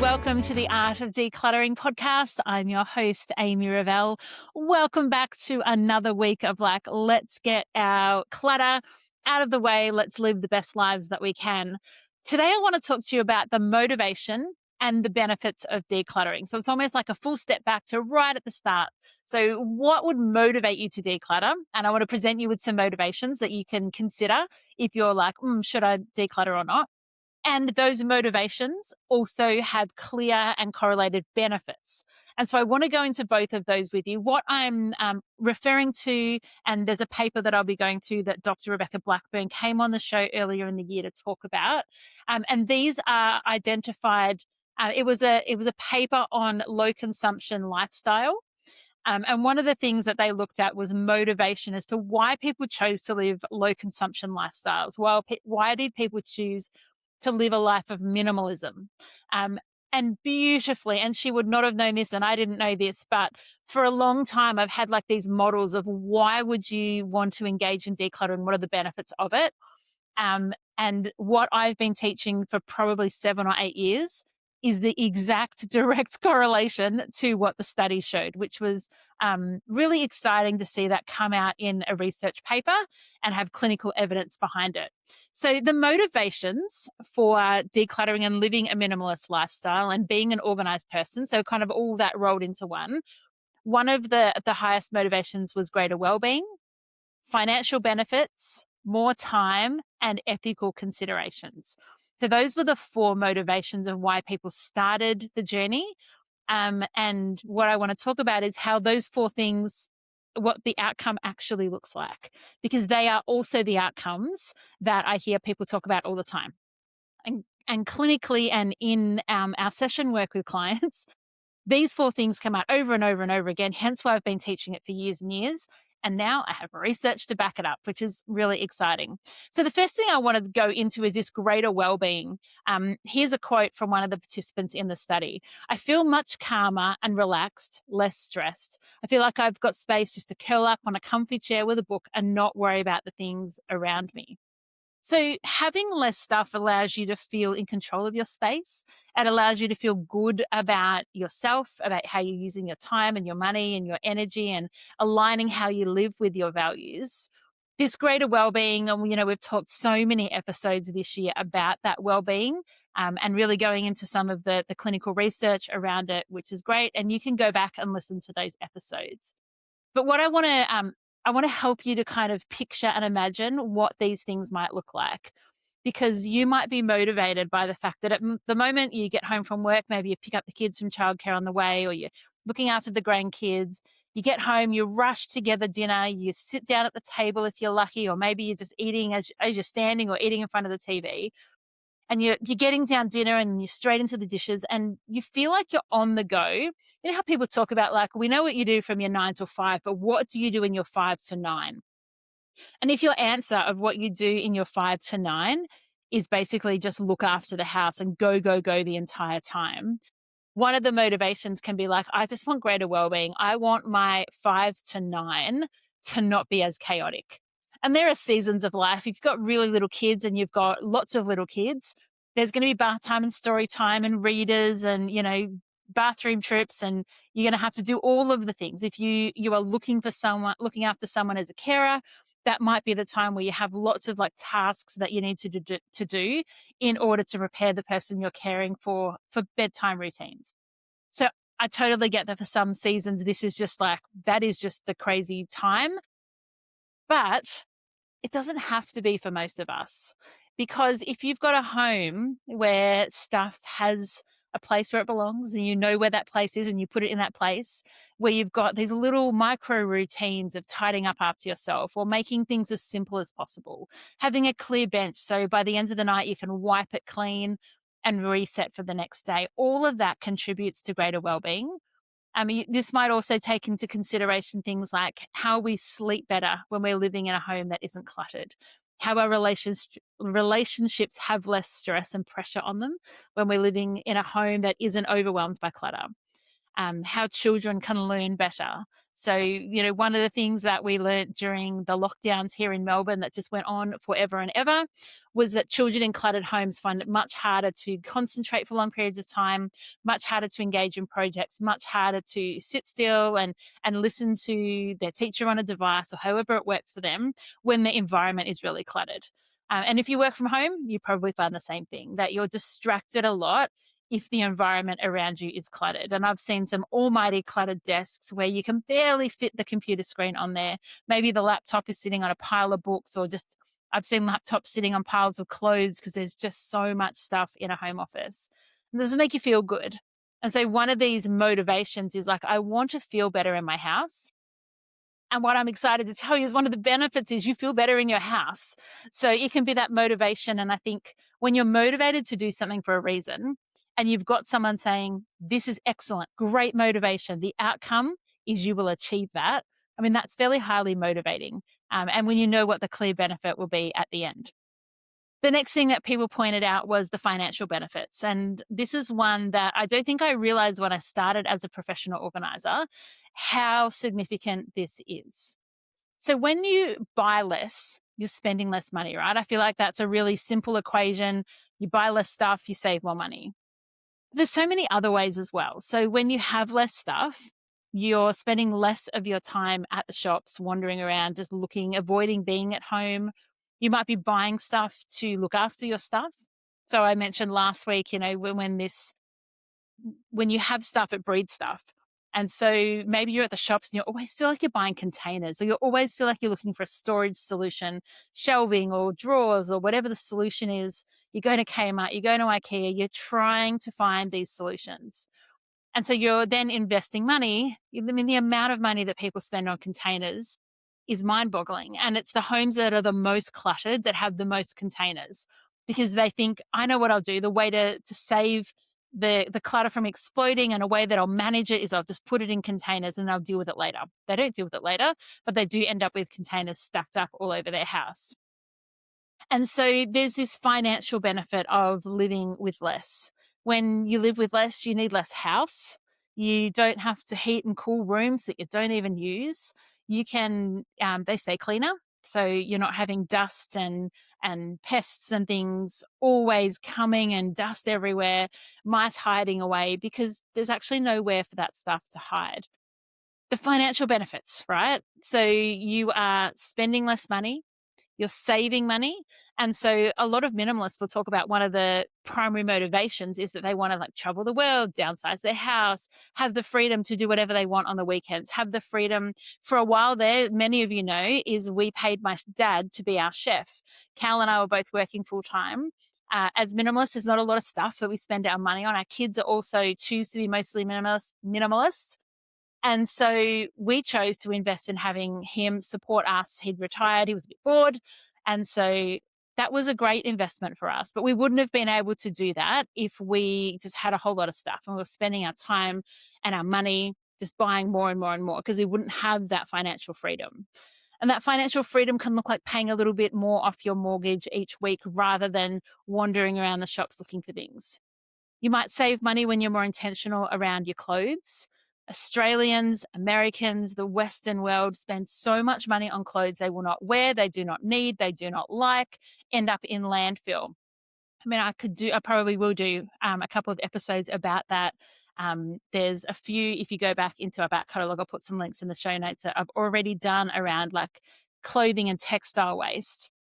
welcome to the Art of Decluttering podcast. I'm your host, Amy Revell. Welcome back to another week of let's get our clutter out of the way. Let's live the best lives that we can. Today, I want to talk to you about the motivation and the benefits of decluttering. So it's almost like a full step back to right at the start. So what would motivate you to declutter? And I want to present you with some motivations that you can consider if you're like, should I declutter or not? And those motivations also have clear and correlated benefits. And so I want to go into both of those with you. What I'm referring to, and there's a paper that I'll be going to that Dr. Rebecca Blackburn came on the show earlier in the year to talk about. And these are identified. It was a paper on low consumption lifestyle. And one of the things that they looked at was motivation as to why people chose to live low consumption lifestyles. Well, why did people choose to live a life of minimalism? And beautifully, and she would not have known this, and I didn't know this, but for a long time, I've had these models of why would you want to engage in decluttering? What are the benefits of it? And what I've been teaching for probably 7 or 8 years is the exact direct correlation to what the study showed, which was really exciting to see that come out in a research paper and have clinical evidence behind it. So the motivations for decluttering and living a minimalist lifestyle and being an organized person, so kind of all that rolled into one of the highest motivations was greater well-being, financial benefits, more time, and ethical considerations. So those were the 4 motivations of why people started the journey. And what I want to talk about is how those 4 things, what the outcome actually looks like, because they are also the outcomes that I hear people talk about all the time. And clinically and in our session work with clients, these 4 things come out over and over and over again, hence why I've been teaching it for years and years. And now I have research to back it up, which is really exciting. So the first thing I want to go into is this greater well-being. Here's a quote from one of the participants in the study. I feel much calmer and relaxed, less stressed. I feel like I've got space just to curl up on a comfy chair with a book and not worry about the things around me. So having less stuff allows you to feel in control of your space. It allows you to feel good about yourself, about how you're using your time and your money and your energy and aligning how you live with your values. This greater well-being, and we've talked so many episodes this year about that well-being and really going into some of the clinical research around it, which is great. And you can go back and listen to those episodes. But what I want to help you to kind of picture and imagine what these things might look like, because you might be motivated by the fact that at the moment you get home from work, maybe you pick up the kids from childcare on the way, or you're looking after the grandkids. You get home, you rush together dinner, you sit down at the table if you're lucky, or maybe you're just eating as you're standing or eating in front of the TV. And you're getting down dinner and you're straight into the dishes and you feel like you're on the go. You know how people talk about we know what you do from your 9 till 5, but what do you do in your 5 to 9? And if your answer of what you do in your 5 to 9 is basically just look after the house and go, go, go the entire time, one of the motivations can be I just want greater well-being. I want my 5 to 9 to not be as chaotic. And there are seasons of life. If you've got really little kids and you've got lots of little kids, there's going to be bath time and story time and readers and, bathroom trips, and you're going to have to do all of the things. If you are looking after someone as a carer, that might be the time where you have lots of tasks that you need to do in order to prepare the person you're caring for bedtime routines. So I totally get that for some seasons, this is just that is just the crazy time. But it doesn't have to be for most of us, because if you've got a home where stuff has a place where it belongs and you know where that place is and you put it in that place, where you've got these little micro routines of tidying up after yourself or making things as simple as possible, having a clear bench so by the end of the night you can wipe it clean and reset for the next day, all of that contributes to greater well-being. This might also take into consideration things like how we sleep better when we're living in a home that isn't cluttered, how our relationships have less stress and pressure on them when we're living in a home that isn't overwhelmed by clutter. how children can learn better. So, one of the things that we learned during the lockdowns here in Melbourne that just went on forever and ever was that children in cluttered homes find it much harder to concentrate for long periods of time, much harder to engage in projects, much harder to sit still and listen to their teacher on a device or however it works for them when the environment is really cluttered. And if you work from home, you probably find the same thing, that you're distracted a lot if the environment around you is cluttered. And I've seen some almighty cluttered desks where you can barely fit the computer screen on there. Maybe the laptop is sitting on a pile of books, or just I've seen laptops sitting on piles of clothes because there's just so much stuff in a home office. And does it make you feel good? And so one of these motivations is like, I want to feel better in my house. And what I'm excited to tell you is one of the benefits is you feel better in your house. So it can be that motivation. And I think when you're motivated to do something for a reason and you've got someone saying, this is excellent, great motivation, the outcome is you will achieve that. I mean, that's fairly highly motivating. And when you know what the clear benefit will be at the end. The next thing that people pointed out was the financial benefits. And this is one that I don't think I realized when I started as a professional organizer, how significant this is. So when you buy less, you're spending less money, right? I feel like that's a really simple equation. You buy less stuff, you save more money. There's so many other ways as well. So when you have less stuff, you're spending less of your time at the shops, wandering around, just looking, avoiding being at home. You might be buying stuff to look after your stuff. So I mentioned last week, when you have stuff, it breeds stuff. And so maybe you're at the shops and you always feel like you're buying containers, or you always feel like you're looking for a storage solution, shelving or drawers or whatever the solution is. You're going to Kmart, you're going to IKEA, you're trying to find these solutions. And so you're then investing money. I mean, the amount of money that people spend on containers is mind boggling. And it's the homes that are the most cluttered that have the most containers, because they think, I know what I'll do. The way to save the clutter from exploding and a way that I'll manage it is I'll just put it in containers and I'll deal with it later. They don't deal with it later, but they do end up with containers stacked up all over their house. And so there's this financial benefit of living with less. When you live with less, you need less house. You don't have to heat and cool rooms that you don't even use. You can, they stay cleaner. So you're not having dust and pests and things always coming, and dust everywhere, mice hiding away, because there's actually nowhere for that stuff to hide. The financial benefits, right? So you are spending less money, you're saving money. And so a lot of minimalists will talk about one of the primary motivations is that they want to like travel the world, downsize their house, have the freedom to do whatever they want on the weekends, have the freedom. For a while there, many of you know, is we paid my dad to be our chef. Cal and I were both working full time. As minimalists, there's not a lot of stuff that we spend our money on. Our kids are also choose to be mostly minimalist. And so we chose to invest in having him support us. He'd retired, he was a bit bored. And so that was a great investment for us. But we wouldn't have been able to do that if we just had a whole lot of stuff and we were spending our time and our money just buying more and more and more, because we wouldn't have that financial freedom. And that financial freedom can look like paying a little bit more off your mortgage each week rather than wandering around the shops looking for things. You might save money when you're more intentional around your clothes. Australians, Americans, the Western world spend so much money on clothes they will not wear, they do not need, they do not like, end up in landfill. I mean, I probably will do a couple of episodes about that. There's a few, if you go back into our back catalogue, I'll put some links in the show notes that I've already done around like clothing and textile waste.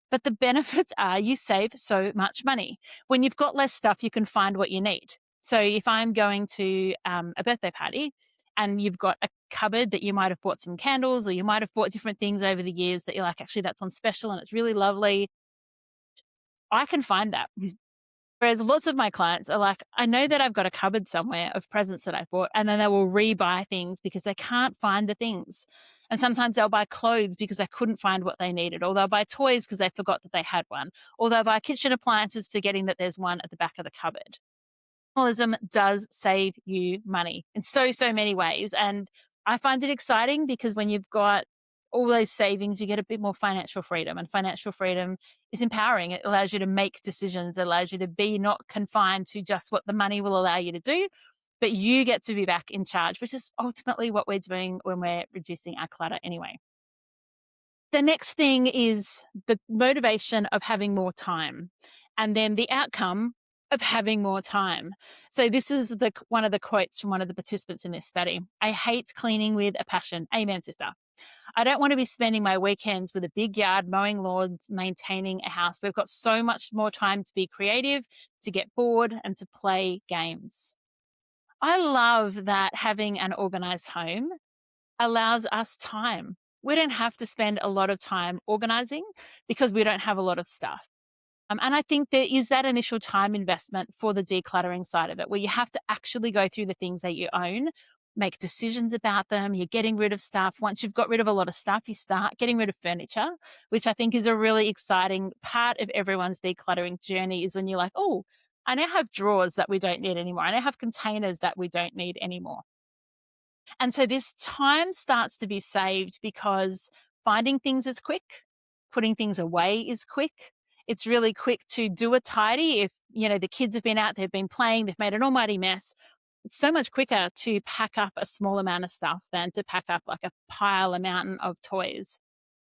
But the benefits are you save so much money. When you've got less stuff, you can find what you need. So if I'm going to a birthday party and you've got a cupboard that you might have bought some candles, or you might have bought different things over the years that you're like, actually, that's on special and it's really lovely, I can find that. Whereas lots of my clients are like, I know that I've got a cupboard somewhere of presents that I bought, and then they will rebuy things because they can't find the things. And sometimes they'll buy clothes because they couldn't find what they needed, or they'll buy toys because they forgot that they had one, or they'll buy kitchen appliances forgetting that there's one at the back of the cupboard. Minimalism does save you money in so many ways. And I find it exciting because when you've got all those savings, you get a bit more financial freedom, and financial freedom is empowering. It allows you to make decisions, it allows you to be not confined to just what the money will allow you to do, but you get to be back in charge, which is ultimately what we're doing when we're reducing our clutter anyway. The next thing is the motivation of having more time, and then the outcome of having more time. So this is one of the quotes from one of the participants in this study. I hate cleaning with a passion. Amen, sister. I don't want to be spending my weekends with a big yard, mowing lawns, maintaining a house. We've got so much more time to be creative, to get bored, and to play games. I love that having an organized home allows us time. We don't have to spend a lot of time organizing because we don't have a lot of stuff. And I think there is that initial time investment for the decluttering side of it, where you have to actually go through the things that you own, make decisions about them. You're getting rid of stuff. Once you've got rid of a lot of stuff, you start getting rid of furniture, which I think is a really exciting part of everyone's decluttering journey, is when you're like, oh, I now have drawers that we don't need anymore. I now have containers that we don't need anymore. And so this time starts to be saved because finding things is quick, putting things away is quick. It's really quick to do a tidy. If, the kids have been out, they've been playing, they've made an almighty mess. It's so much quicker to pack up a small amount of stuff than to pack up like a mountain of toys.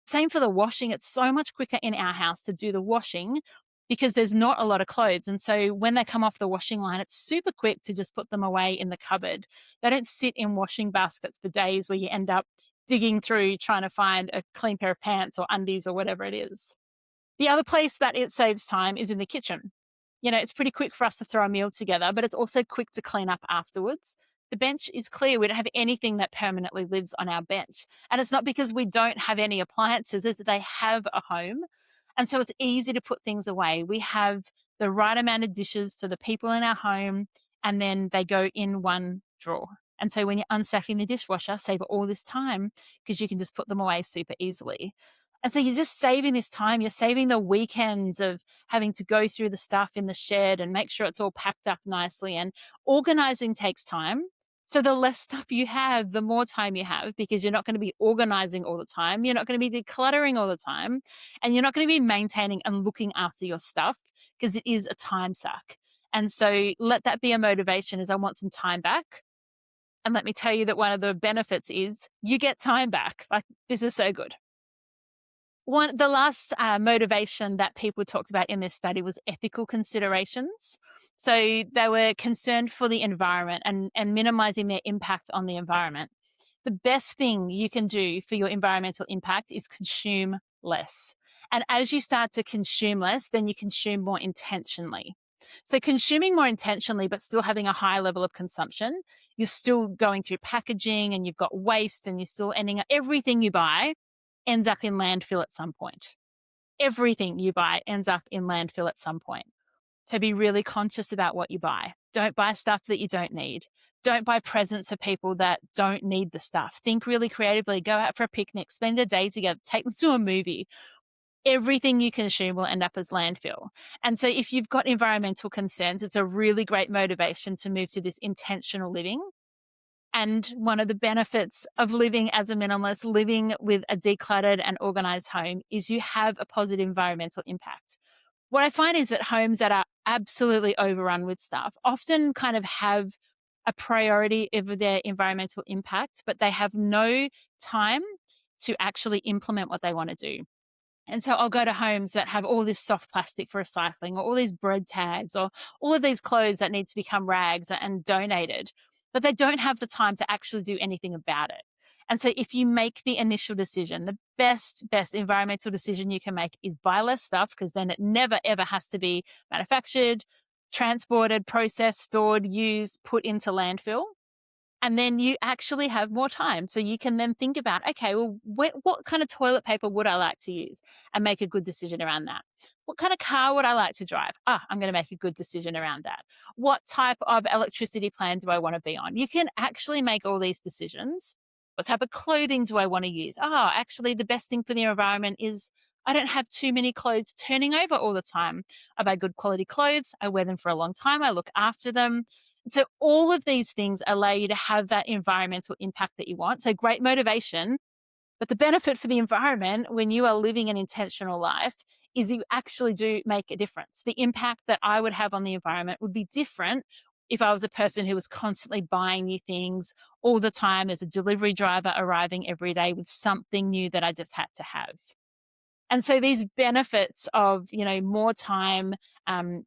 Same for the washing. It's so much quicker in our house to do the washing because there's not a lot of clothes. And so when they come off the washing line, it's super quick to just put them away in the cupboard. They don't sit in washing baskets for days where you end up digging through trying to find a clean pair of pants or undies or whatever it is. The other place that it saves time is in the kitchen. It's pretty quick for us to throw a meal together, but it's also quick to clean up afterwards. The bench is clear. We don't have anything that permanently lives on our bench. And it's not because we don't have any appliances, it's that they have a home. And so it's easy to put things away. We have the right amount of dishes for the people in our home, and then they go in one drawer. And so when you're unstacking the dishwasher, save all this time because you can just put them away super easily. And so you're just saving this time. You're saving the weekends of having to go through the stuff in the shed and make sure it's all packed up nicely. And organizing takes time. So the less stuff you have, the more time you have, because you're not going to be organizing all the time. You're not going to be decluttering all the time. And you're not going to be maintaining and looking after your stuff because it is a time suck. And so let that be a motivation, is I want some time back. And let me tell you that one of the benefits is you get time back. Like, this is so good. The last motivation that people talked about in this study was ethical considerations. So they were concerned for the environment and minimizing their impact on the environment. The best thing you can do for your environmental impact is consume less. And as you start to consume less, then you consume more intentionally. So consuming more intentionally, but still having a high level of consumption, you're still going through packaging and you've got waste, and you're still ending up, everything you buy ends up in landfill at some point. Everything you buy ends up in landfill at some point. So be really conscious about what you buy. Don't buy stuff that you don't need. Don't buy presents for people that don't need the stuff. Think really creatively. Go out for a picnic. Spend a day together. Take them to a movie. Everything you consume will end up as landfill. And so if you've got environmental concerns, it's a really great motivation to move to this intentional living. And one of the benefits of living as a minimalist, living with a decluttered and organized home, is you have a positive environmental impact. What I find is that homes that are absolutely overrun with stuff often kind of have a priority over their environmental impact, but they have no time to actually implement what they want to do. And so I'll go to homes that have all this soft plastic for recycling, or all these bread tags, or all of these clothes that need to become rags and donated, but they don't have the time to actually do anything about it. And so if you make the initial decision, the best environmental decision you can make is buy less stuff, because then it never, ever has to be manufactured, transported, processed, stored, used, put into landfill. And then you actually have more time. So you can then think about, okay, well, what kind of toilet paper would I like to use, and make a good decision around that? What kind of car would I like to drive? I'm going to make a good decision around that. What type of electricity plan do I want to be on? You can actually make all these decisions. What type of clothing do I want to use? Actually, the best thing for the environment is I don't have too many clothes turning over all the time. I buy good quality clothes. I wear them for a long time. I look after them. So all of these things allow you to have that environmental impact that you want. So great motivation, but the benefit for the environment when you are living an intentional life is you actually do make a difference. The impact that I would have on the environment would be different if I was a person who was constantly buying new things all the time as a delivery driver arriving every day with something new that I just had to have. And so these benefits of, more time,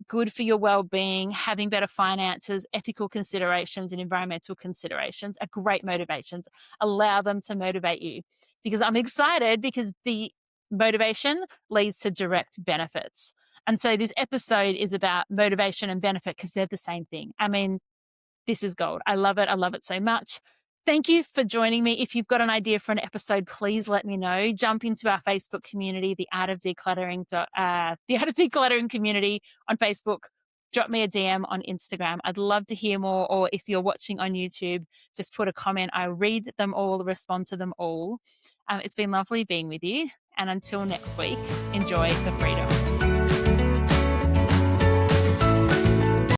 good for your well-being, having better finances, ethical considerations, and environmental considerations are great motivations. Allow them to motivate you, because I'm excited because the motivation leads to direct benefits. And so this episode is about motivation and benefit because they're the same thing. I mean, this is gold. I love it. I love it so much. Thank you for joining me. If you've got an idea for an episode, please let me know. Jump into our Facebook community, the Art of Decluttering community on Facebook. Drop me a DM on Instagram. I'd love to hear more. Or if you're watching on YouTube, just put a comment. I read them all, respond to them all. It's been lovely being with you. And until next week, enjoy the freedom.